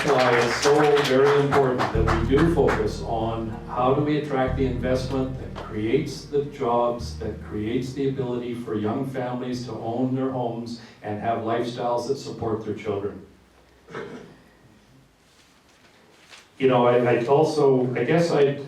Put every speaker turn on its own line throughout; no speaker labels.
that's why it's so very important that we do focus on how do we attract the investment that creates the jobs, that creates the ability for young families to own their homes and have lifestyles that support their children. You know, I guess I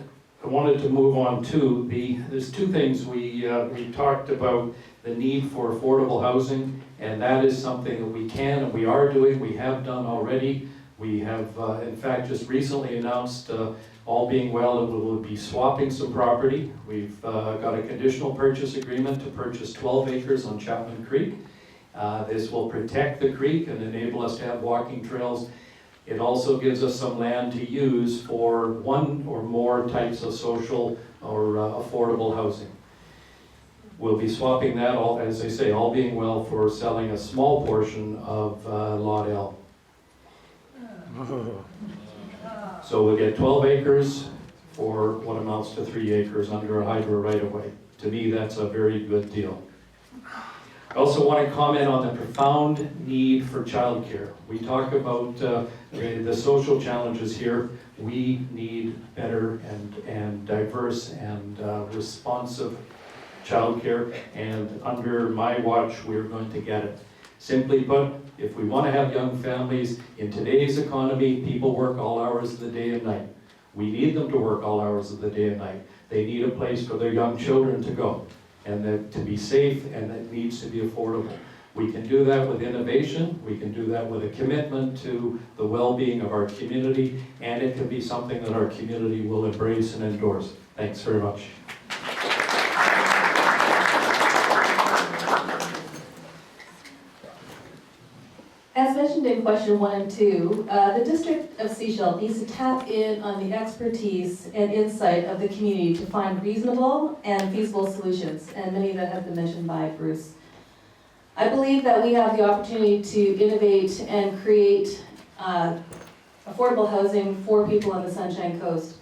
wanted to move on to there's two things we talked about the need for affordable housing, and that is something that we can and we are doing, we have done already. We have, in fact, just recently announced, all being well, that we will be swapping some property. We've got a conditional purchase agreement to purchase 12 acres on Chapman Creek. This will protect the creek and enable us to have walking trails. It also gives us some land to use for one or more types of social or affordable housing. We'll be swapping that, all, as I say, all being well, for selling a small portion of Lot L. So we'll get 12 acres for what amounts to 3 acres under a hydro right-of-way. To me, that's a very good deal. I also want to comment on the profound need for childcare. We talk about the social challenges here. We need better and diverse and responsive childcare, and under my watch, we're going to get it. Simply put, if we want to have young families in today's economy, people work all hours of the day and night. We need them to work all hours of the day and night. They need a place for their young children to go, and that to be safe, and that needs to be affordable. We can do that with innovation, we can do that with a commitment to the well-being of our community, and it can be something that our community will embrace and endorse. Thanks very much.
As mentioned in question 1 and 2, the District of Sechelt needs to tap in on the expertise and insight of the community to find reasonable and feasible solutions, and many that have been mentioned by Bruce. I believe that we have the opportunity to innovate and create affordable housing for people on the Sunshine Coast.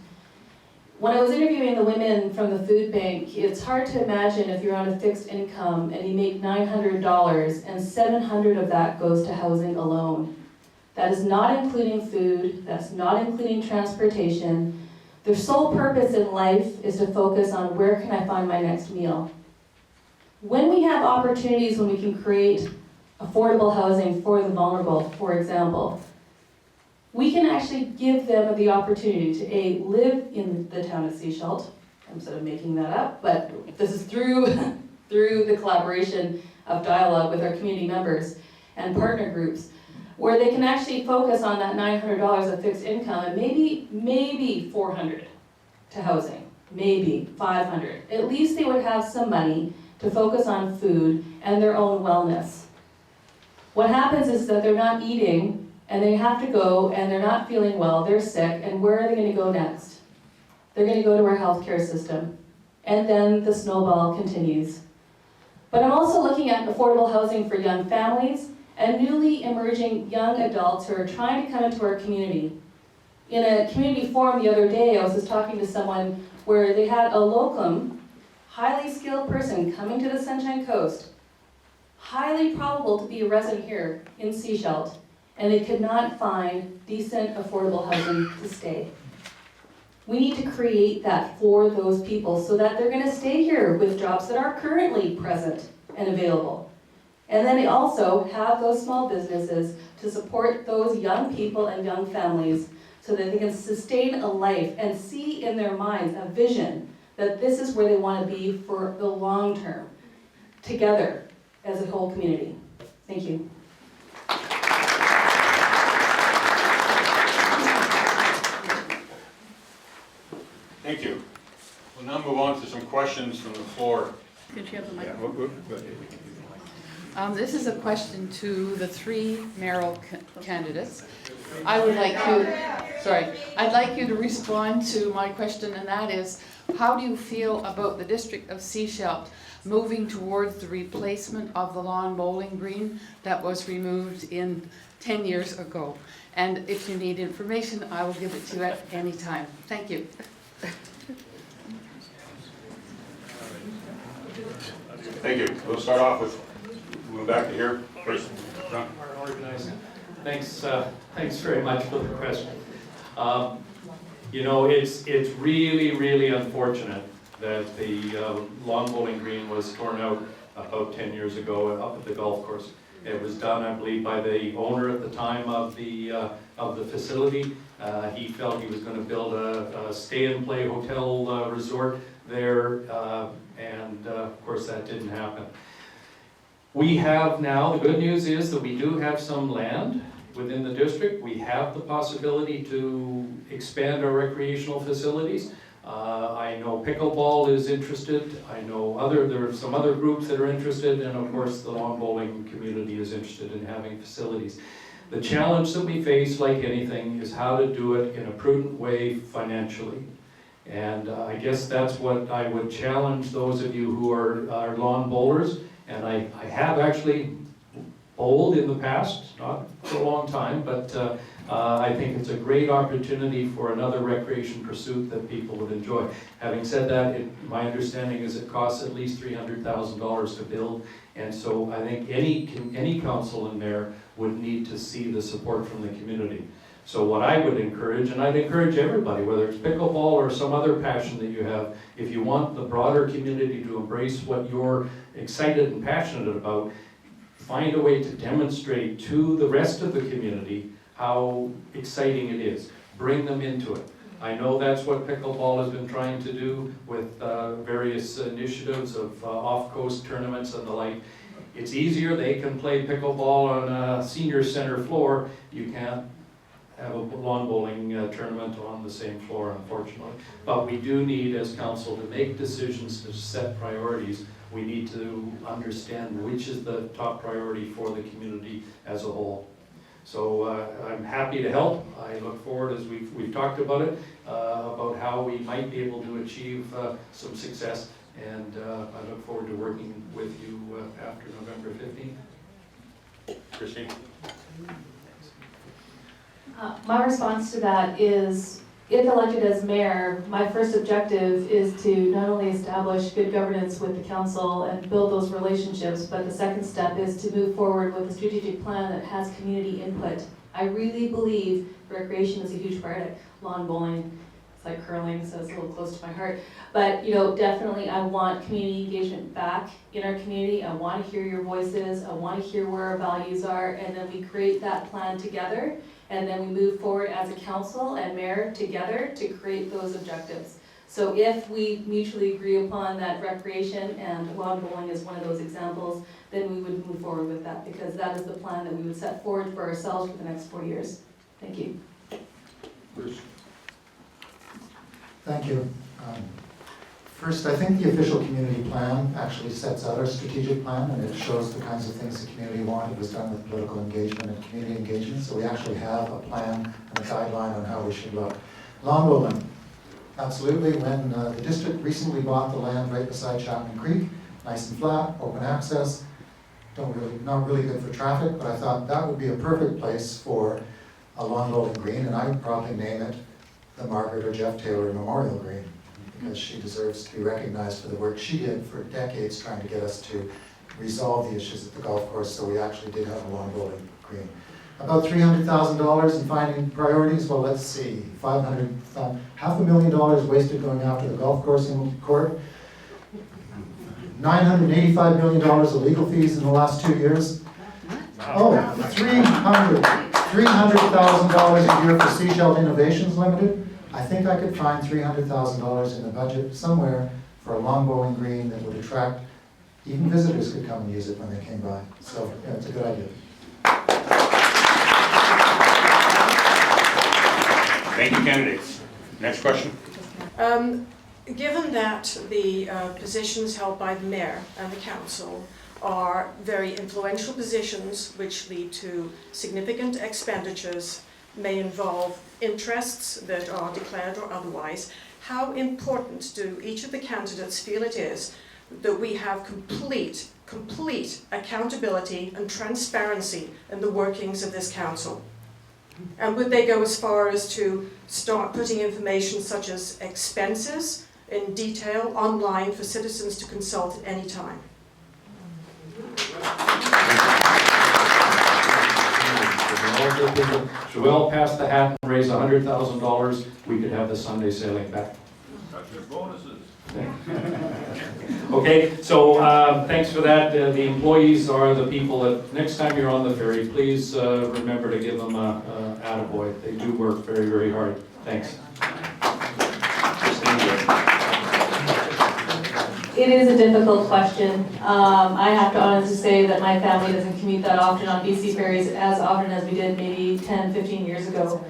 When I was interviewing the women from the food bank, it's hard to imagine if you're on a fixed income and you make $900 and $700 of that goes to housing alone. That is not including food, that's not including transportation. Their sole purpose in life is to focus on where can I find my next meal. When we have opportunities when we can create affordable housing for the vulnerable, for example, we can actually give them the opportunity to A, live in the town of Sechelt. I'm sort of making that up, but this is through the collaboration of dialogue with our community members and partner groups, where they can actually focus on that $900 of fixed income and maybe $400 to housing, maybe $500. At least they would have some money to focus on food and their own wellness. What happens is that they're not eating, and they have to go, and they're not feeling well, they're sick, and where are they going to go next? They're going to go to our healthcare system, and then the snowball continues. But I'm also looking at affordable housing for young families and newly emerging young adults who are trying to come into our community. In a community forum the other day, I was just talking to someone where they had a locum, highly skilled person coming to the Sunshine Coast, highly probable to be a resident here in Sechelt, and they could not find decent, affordable housing to stay. We need to create that for those people so that they're going to stay here with jobs that are currently present and available. And then they also have those small businesses to support those young people and young families so that they can sustain a life and see in their minds a vision that this is where they want to be for the long term, together as a whole community. Thank you.
Thank you. We'll now move on to some questions from the floor.
Could you have the microphone? This is a question to the 3 mayoral candidates. I'd like you to respond to my question, and that is, how do you feel about the District of Sechelt moving towards the replacement of the lawn bowling green that was removed 10 years ago? And if you need information, I will give it to you at any time. Thank you.
Thank you. We'll start off with moving back to here first.
Our organizing. Thanks very much for the question. You know, it's really, really unfortunate that the lawn bowling green was torn out about 10 years ago up at the golf course. It was done, I believe, by the owner at the time of the facility. He felt he was going to build a stay-and-play hotel resort there, and of course that didn't happen. We have now, the good news is that we do have some land within the district. We have the possibility to expand our recreational facilities. I know pickleball is interested. I know there are some other groups that are interested, and of course the lawn bowling community is interested in having facilities. The challenge that we face, like anything, is how to do it in a prudent way financially. And I guess that's what I would challenge those of you who are lawn bowlers. And I have actually bowled in the past, not for a long time, but I think it's a great opportunity for another recreation pursuit that people would enjoy. Having said that, my understanding is it costs at least $300,000 to build, and so I think any council in there would need to see the support from the community. So what I would encourage, and I'd encourage everybody, whether it's pickleball or some other passion that you have, if you want the broader community to embrace what you're excited and passionate about, find a way to demonstrate to the rest of the community how exciting it is. Bring them into it. I know that's what pickleball has been trying to do with various initiatives of off-coast tournaments and the like. It's easier, they can play pickleball on a senior center floor. You can't have a lawn bowling tournament on the same floor, unfortunately. But we do need, as council, to make decisions to set priorities. We need to understand which is the top priority for the community as a whole. So I'm happy to help. I look forward, as we've talked about it, about how we might be able to achieve some success, and I look forward to working with you after November 15th.
Christine?
My response to that is, if elected as mayor, my first objective is to not only establish good governance with the council and build those relationships, but the second step is to move forward with a strategic plan that has community input. I really believe recreation is a huge priority. Lawn bowling, it's like curling, so it's a little close to my heart. But you know, definitely I want community engagement back in our community. I want to hear your voices. I want to hear where our values are, and then we create that plan together. And then we move forward as a council and mayor together to create those objectives. So if we mutually agree upon that recreation, and lawn bowling is one of those examples, then we would move forward with that, because that is the plan that we would set forward for ourselves for the next 4 years. Thank you.
Bruce?
Thank you. First, I think the official community plan actually sets out our strategic plan, and it shows the kinds of things the community want. It was done with political engagement and community engagement, so we actually have a plan and a guideline on how we should look. Lawn bowling, absolutely. When the district recently bought the land right beside Chapman Creek, nice and flat, open access, not really good for traffic, but I thought that would be a perfect place for a lawn bowling green, and I would probably name it the Margaret or Jeff Taylor Memorial Green, because she deserves to be recognized for the work she did for decades trying to get us to resolve the issues at the golf course, so we actually did have a lawn bowling green. About $300,000 in finding priorities, well, let's see, $500,000 wasted going after the golf course in court, $985 million of legal fees in the last 2 years. Oh, $300,000 a year for Sechelt Innovations Limited. I think I could find $300,000 in the budget somewhere for a lawn bowling green that would attract, even visitors could come and use it when they came by. So, yeah, it's a good idea.
Thank you, candidates. Next question.
Given that the positions held by the mayor and the council are very influential positions which lead to significant expenditures, may involve interests that are declared or otherwise, how important do each of the candidates feel it is that we have complete accountability and transparency in the workings of this council? And would they go as far as to start putting information such as expenses in detail online for citizens to consult at any time?
Joelle pass the hat and raise $100,000, we could have the Sunday sailing back.
Got your bonuses.
Okay, so thanks for that. The employees are the people that, next time you're on the ferry, please remember to give them a attaboy. They do work very, very hard. Thanks.
It is a difficult question. I have to honestly say that my family doesn't commute that often on BC ferries as often as we did maybe 10, 15 years ago.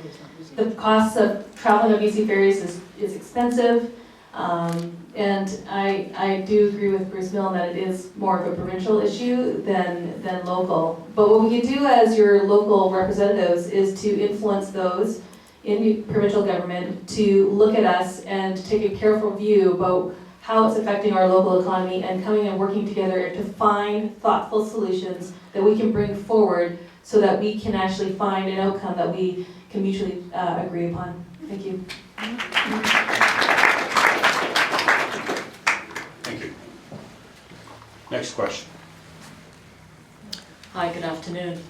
The cost of traveling on BC ferries is expensive. And I do agree with Bruce Milne that it is more of a provincial issue than local. But what we can do as your local representatives is to influence those in the provincial government to look at us and take a careful view about how it's affecting our local economy and coming and working together to find thoughtful solutions that we can bring forward so that we can actually find an outcome that we can mutually agree upon. Thank you.
Thank you. Next question.
Hi, good afternoon.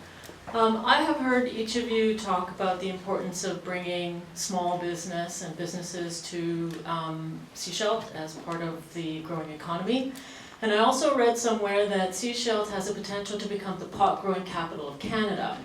I have heard each of you talk about the importance of bringing small business and businesses to Sechelt as part of the growing economy. And I also read somewhere that Sechelt has the potential to become the pot growing capital of Canada.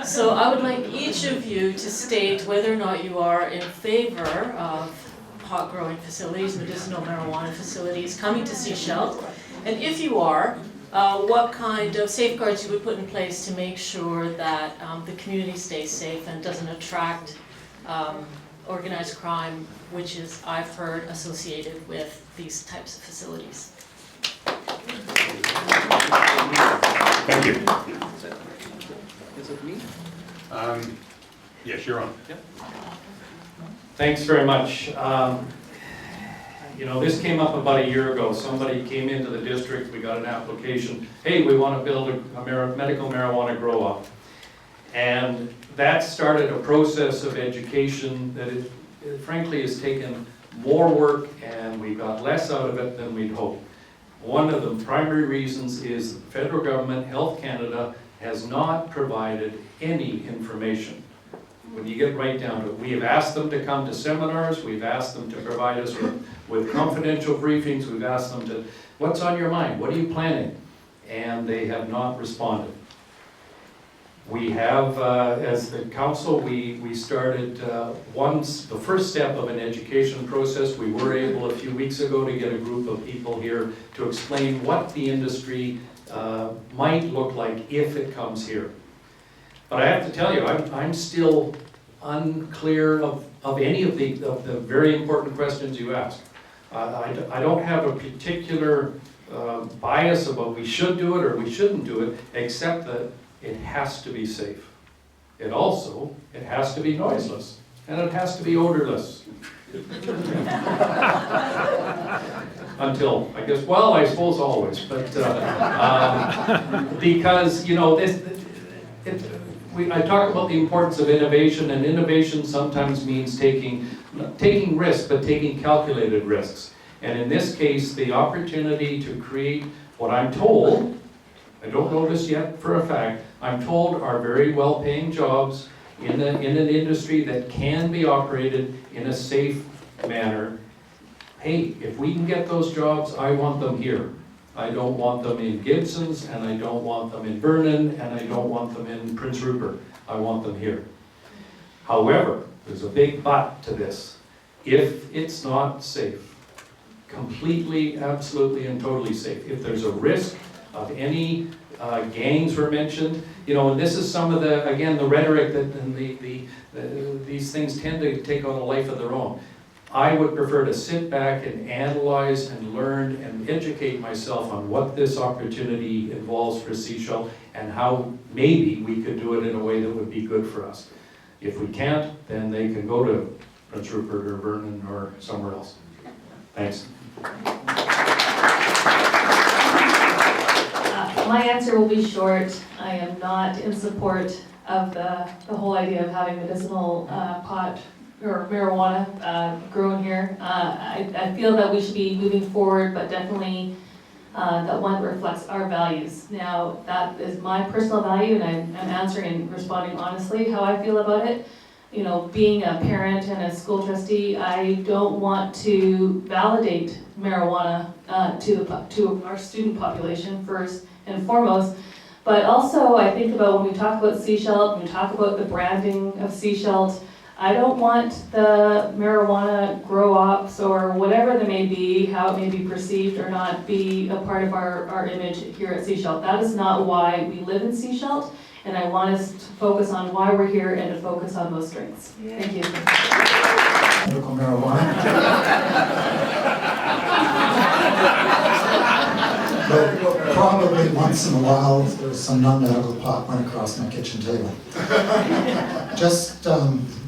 So I would like each of you to state whether or not you are in favor of pot growing facilities, medicinal marijuana facilities coming to Sechelt. And if you are, what kind of safeguards you would put in place to make sure that the community stays safe and doesn't attract organized crime, which is, I've heard, associated with these types of facilities.
Thank you.
Is it me?
Yes, you're on.
Thanks very much. You know, this came up about a year ago. Somebody came into the district, we got an application, hey, we want to build a medical marijuana grow-up. And that started a process of education that it frankly has taken more work and we got less out of it than we'd hoped. One of the primary reasons is the federal government, Health Canada, has not provided any information. When you get right down to it, we have asked them to come to seminars, we've asked them to provide us with confidential briefings, we've asked them to, what's on your mind, what are you planning? And they have not responded. We have, as the council, we started the first step of an education process. We were able a few weeks ago to get a group of people here to explain what the industry might look like if it comes here. But I have to tell you, I'm still unclear of any of the very important questions you asked. I don't have a particular bias about we should do it or we shouldn't do it, except that it has to be safe. It has to be noiseless, and it has to be odorless. Until, I guess, well, I suppose always, but because, you know, I talk about the importance of innovation, and innovation sometimes means taking risks, but taking calculated risks. And in this case, the opportunity to create what I'm told, I don't know this yet for a fact, I'm told are very well-paying jobs in an industry that can be operated in a safe manner. Hey, if we can get those jobs, I want them here. I don't want them in Gibson's, and I don't want them in Vernon, and I don't want them in Prince Rupert. I want them here. However, there's a big but to this. If it's not safe, completely, absolutely, and totally safe, if there's a risk of any gangs were mentioned, you know, and this is some of the, again, the rhetoric that and these things tend to take on a life of their own. I would prefer to sit back and analyze and learn and educate myself on what this opportunity involves for Sechelt and how maybe we could do it in a way that would be good for us. If we can't, then they can go to Prince Rupert or Vernon or somewhere else. Thanks.
My answer will be short. I am not in support of the whole idea of having medicinal pot or marijuana grown here. I feel that we should be moving forward, but definitely that one reflects our values. Now, that is my personal value, and I'm answering and responding honestly how I feel about it. You know, being a parent and a school trustee, I don't want to validate marijuana to our student population first and foremost. But also, I think about when we talk about Sechelt, when we talk about the branding of Sechelt, I don't want the marijuana grow-ops or whatever they may be, how it may be perceived or not, be a part of our image here at Sechelt. That is not why we live in Sechelt, and I want us to focus on why we're here and to focus on those strengths. Thank you.
Medical marijuana. But probably once in a while, there's some non-medical pot went across my kitchen table. Just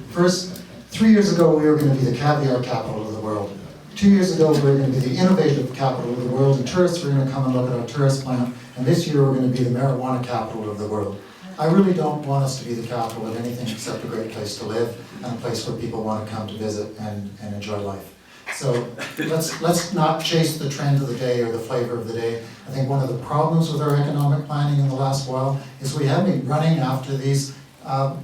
first, 3 years ago, we were going to be the caviar capital of the world. 2 years ago, we were going to be the innovative capital of the world, and tourists were going to come and look at our tourist plant. And this year, we're going to be the marijuana capital of the world. I really don't want us to be the capital of anything except a great place to live and a place where people want to come to visit and enjoy life. So let's not chase the trend of the day or the flavor of the day. I think one of the problems with our economic planning in the last while is we have been running after these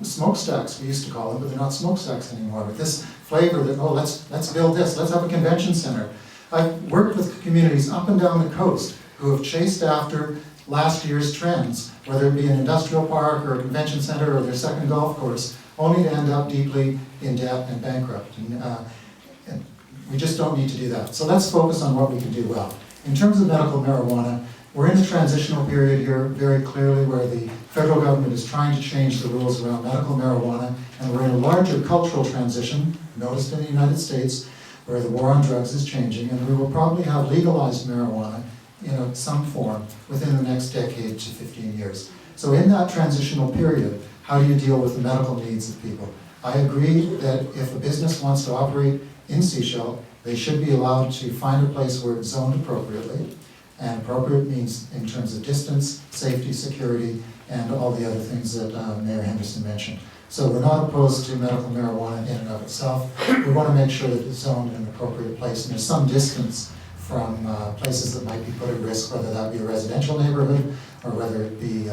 smokestacks, we used to call them, but they're not smokestacks anymore. But this flavor that, oh, let's build this, let's have a convention center. I've worked with communities up and down the coast who have chased after last year's trends, whether it be an industrial park or a convention center or their second golf course, only to end up deeply in debt and bankrupt. And we just don't need to do that. So let's focus on what we can do well. In terms of medical marijuana, we're in a transitional period here very clearly where the federal government is trying to change the rules around medical marijuana, and we're in a larger cultural transition, noticed in the United States, where the war on drugs is changing, and we will probably have legalized marijuana in some form within the next decade to 15 years. So in that transitional period, how do you deal with the medical needs of people? I agree that if a business wants to operate in Sechelt, they should be allowed to find a place where it's zoned appropriately. And appropriate means in terms of distance, safety, security, and all the other things that Mayor Henderson mentioned. So we're not opposed to medical marijuana in and of itself. We want to make sure that it's zoned in an appropriate place, and there's some distance from places that might be put at risk, whether that be a residential neighborhood or whether it be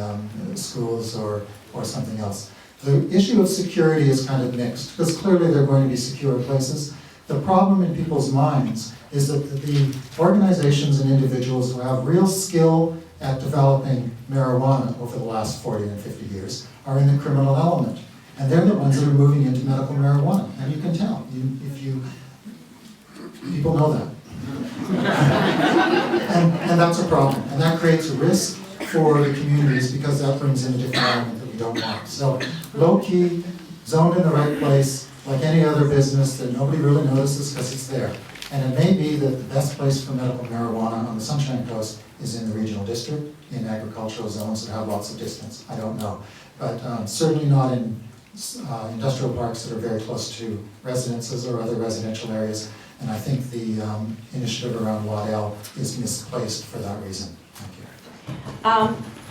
schools or something else. The issue of security is kind of mixed, because clearly they're going to be secure places. The problem in people's minds is that the organizations and individuals who have real skill at developing marijuana over the last 40 and 50 years are in the criminal element. And they're the ones that are moving into medical marijuana. And you can tell, people know that. and that's a problem. And that creates a risk for the communities because that brings in a different element that we don't want. So low-key, zoned in the right place, like any other business that nobody really notices because it's there. And it may be that the best place for medical marijuana on the Sunshine Coast is in the regional district, in agricultural zones that have lots of distance. I don't know. But certainly not in industrial parks that are very close to residences or other residential areas. And I think the initiative around Waddell is misplaced for that reason. Thank you.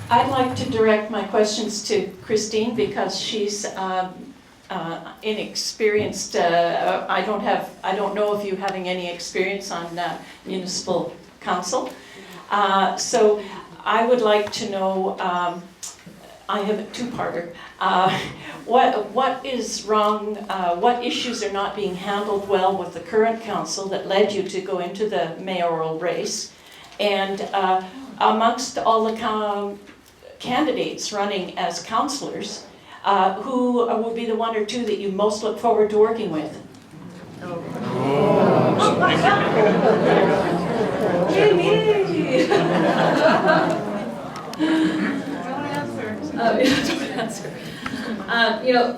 I'd like to direct my questions to Christine because she's inexperienced. I don't know if you having any experience on municipal council. So I would like to know. I have a two-parter. What is wrong? What issues are not being handled well with the current council that led you to go into the mayoral race? And amongst all the candidates running as councillors, who will be the one or two that you most look forward to working with?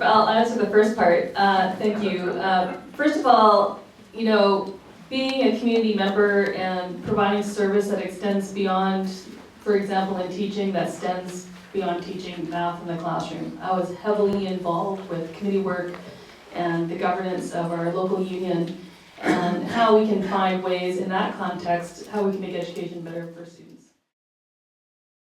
I'll answer the first part. Thank you. First of all, being a community member and providing service that extends beyond, for example, in teaching, that extends beyond teaching math in the classroom. I was heavily involved with committee work and the governance of our local union and how we can find ways in that context, how we can make education better for students.